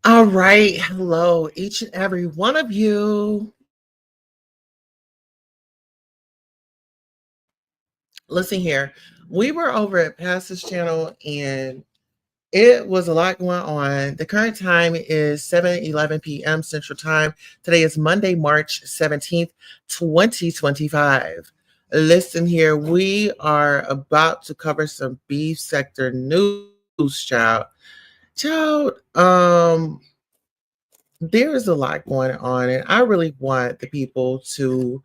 All right. Hello, each and every one of you. Listen here. We were over at Pastor's channel and it was a lot going on. The current time is 7:11 p.m. Central Time. Today is Monday, March 17th, 2025. Listen here. We are about to cover some beef sector news, child. Child, there is a lot going on, and I really want the people to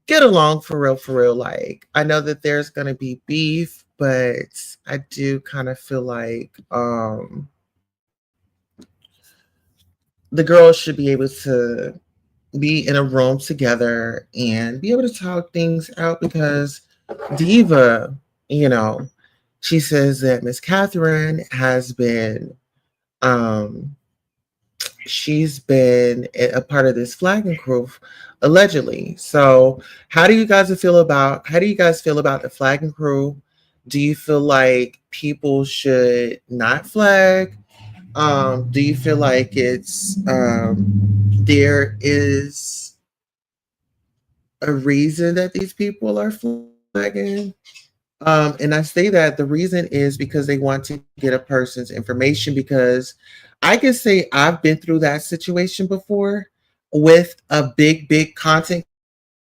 get along for real, for real. Like, I know that there's gonna be beef, but I do kind of feel like the girls should be able to be in a room together and be able to talk things out because Diva, you know, she says that Miss Catherine has been um she's been a part of this flagging crew allegedly. So how do you guys feel about the flagging crew? Do you feel like people should not flag? Do you feel like it's there is a reason that these people are flagging? And I say that the reason is because they want to get a person's information. Because I can say I've been through that situation before with a big content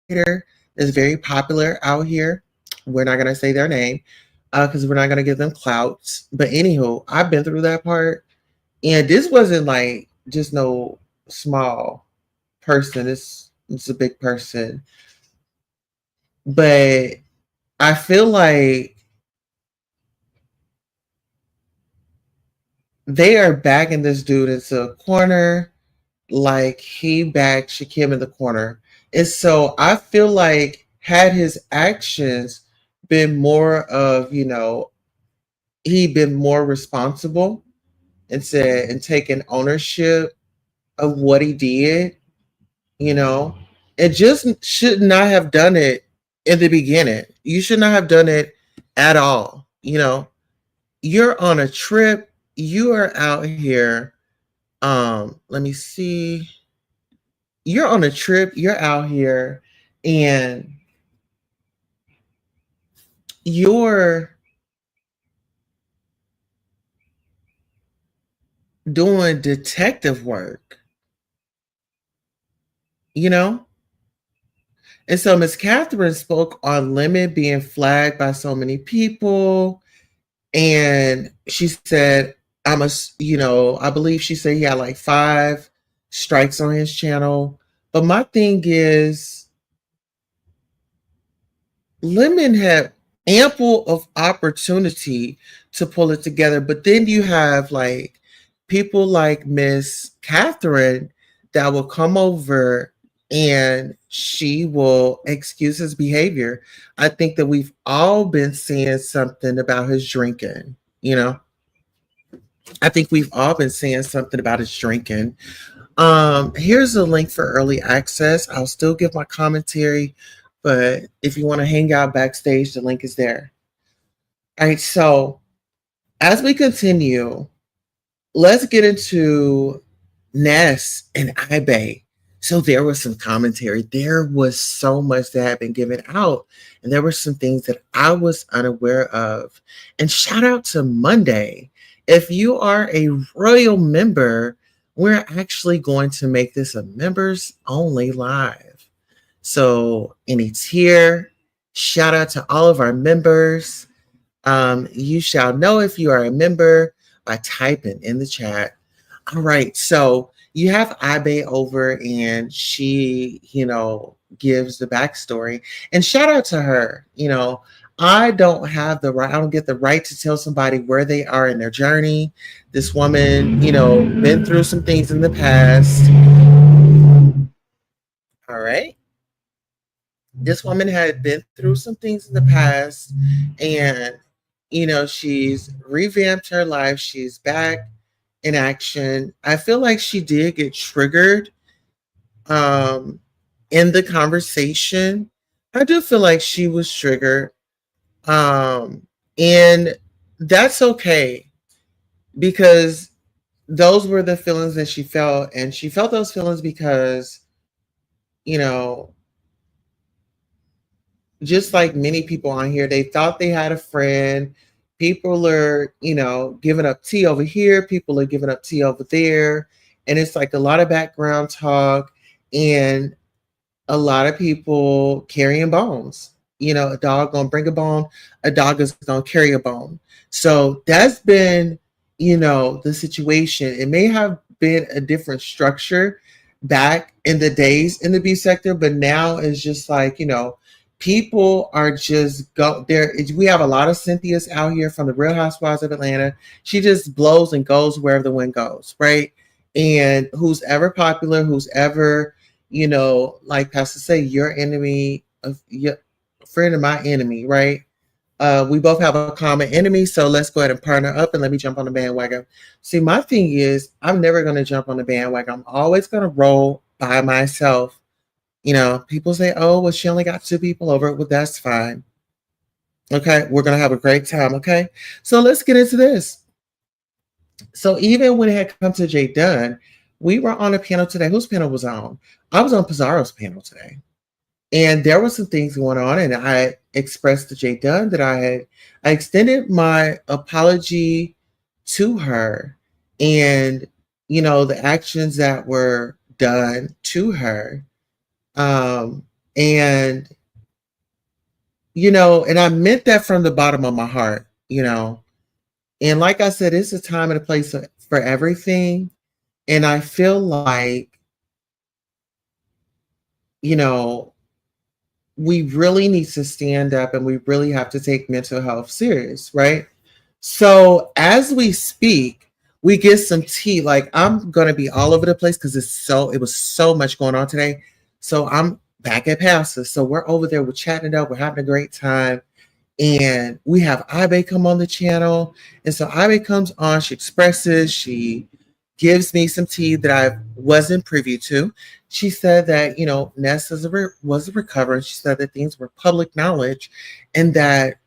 creator that's very popular out here. We're not going to say their name because we're not going to give them clout. But anywho, I've been through that part. And this wasn't like just no small person. It's a big person. But I feel like they are bagging this dude into a corner like he bagged Shakim in the corner. And so I feel like had his actions been more of, he'd been more responsible and said and taken ownership of what he did, you know, and just should not have done it in the beginning. You should not have done it at all. You're on a trip, you are out here. Let me see. You're on a trip, you're out here, and you're doing detective work, you know? And so Miss Catherine spoke on Lemon being flagged by so many people. And she said, I believe she said he had like 5 strikes on his channel. But my thing is, Lemon had ample of opportunity to pull it together, but then you have like people like Miss Catherine that will come over and she will excuse his behavior. I think that we've all been saying something about his drinking, you know. I think we've all been saying something about his drinking. Here's a link for early access. I'll still give my commentary, but if you want to hang out backstage, the link is there. All right, so as we continue, let's get into Ness and iBay. So there was some commentary. There was so much that had been given out, and there were some things that I was unaware of. And shout out to Monday. If you are a royal member, we're actually going to make this a members only live. So any tier, shout out to all of our members. You shall know if you are a member by typing in the chat. All right, so you have Ibe over, and she, gives the backstory. And shout out to her. I don't have the right. I don't get the right to tell somebody where they are in their journey. This woman, been through some things in the past. All right. This woman had been through some things in the past, and she's revamped her life. She's back in action. I feel like she did get triggered um in the conversation. I do feel like she was triggered. And that's okay, because those were the feelings that she felt, and she felt those feelings because, you know, just like many people on here, they thought they had a friend. People are, giving up tea over here, people are giving up tea over there, and it's like a lot of background talk, and a lot of people carrying bones. A dog gonna bring a bone, a dog is gonna carry a bone. So that's been, the situation. It may have been a different structure back in the days in the beef sector, but now it's just like, people are just go there. We have a lot of Cynthia's out here from the Real Housewives of Atlanta. She just blows and goes wherever the wind goes, right? And who's ever popular, who's ever, like Pastor say, your enemy of your friend of my enemy, right? We both have a common enemy, so let's go ahead and partner up and let me jump on the bandwagon. See, my thing is, I'm never going to jump on the bandwagon. I'm always going to roll by myself. People say, oh, well, she only got two people over it. Well, that's fine. Okay, we're going to have a great time. Okay, so let's get into this. So even when it had come to Jay Dunn, we were on a panel today. Whose panel was on? I was on Pizarro's panel today. And there were some things going on, and I expressed to Jay Dunn that I extended my apology to her, and the actions that were done to her, and and I meant that from the bottom of my heart, and like I said, it's a time and a place for everything, and I feel like we really need to stand up, and we really have to take mental health serious, right? So as we speak, we get some tea. Like, I'm gonna be all over the place because it was so much going on today. So I'm back at Pastor. So we're over there, we're chatting it up, we're having a great time. And we have Ibe come on the channel. And so Ibe comes on, she expresses, she gives me some tea that I wasn't privy to. She said that, Ness was a recoverer. She said that things were public knowledge, and that,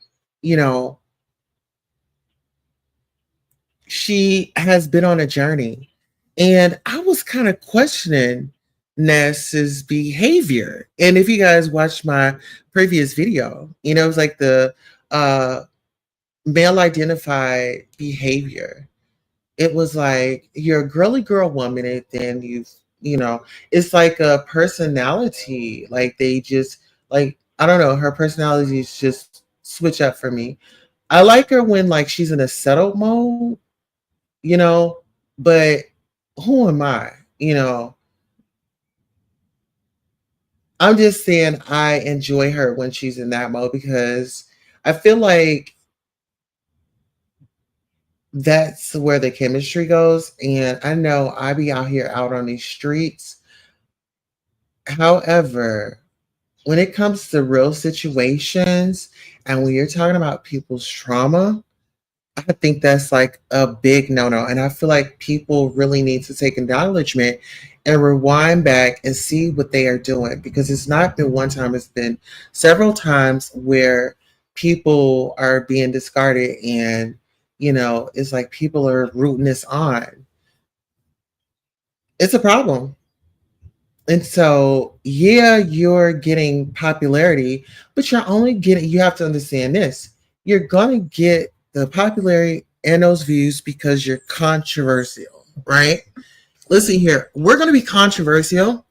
she has been on a journey. And I was kind of questioning Ness's behavior. And if you guys watched my previous video, it was like the male identified behavior. It was like you're a girly girl woman, and then it's like a personality. Like they just, like, I don't know, her personality is just switch up for me. I like her when like she's in a settled mode, but who am I? I'm just saying I enjoy her when she's in that mode, because I feel like that's where the chemistry goes. And I know I be out here out on these streets. However, when it comes to real situations, and when you're talking about people's trauma, I think that's like a big no-no. And I feel like people really need to take acknowledgement and rewind back and see what they are doing, because it's not been one time, it's been several times where people are being discarded, and it's like people are rooting this on. It's a problem. And so, yeah, you're getting popularity, but you have to understand this. You're going to get the popularity and those views because you're controversial, right? Listen here, we're going to be controversial.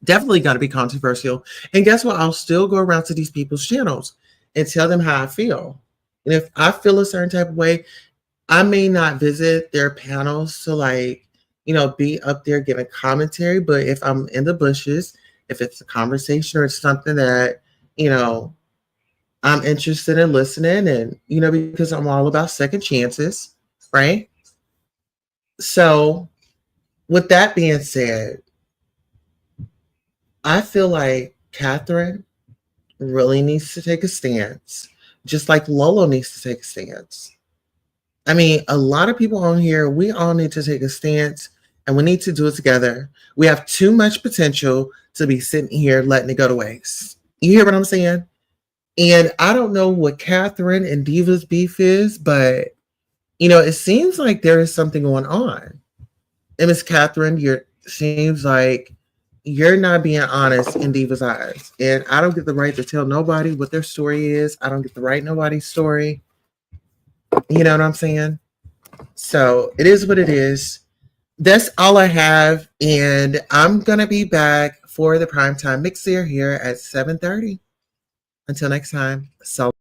Definitely going to be controversial. And guess what? I'll still go around to these people's channels and tell them how I feel. And if I feel a certain type of way, I may not visit their panels to like, be up there giving commentary. But if I'm in the bushes, if it's a conversation or it's something that, I'm interested in listening, and, because I'm all about second chances, right? So with that being said, I feel like Catherine really needs to take a stance, just like Lolo needs to take a stance. I mean, a lot of people on here, we all need to take a stance, and we need to do it together. We have too much potential to be sitting here letting it go to waste. You hear what I'm saying? And I don't know what Catherine and Diva's beef is, but it seems like there is something going on. And Miss Catherine, you're seems like you're not being honest in Diva's eyes. And I don't get the right to tell nobody what their story is. I don't get to write nobody's story. You know what I'm saying? So it is what it is. That's all I have. And I'm gonna be back for the primetime mixer here at 7:30. Until next time, so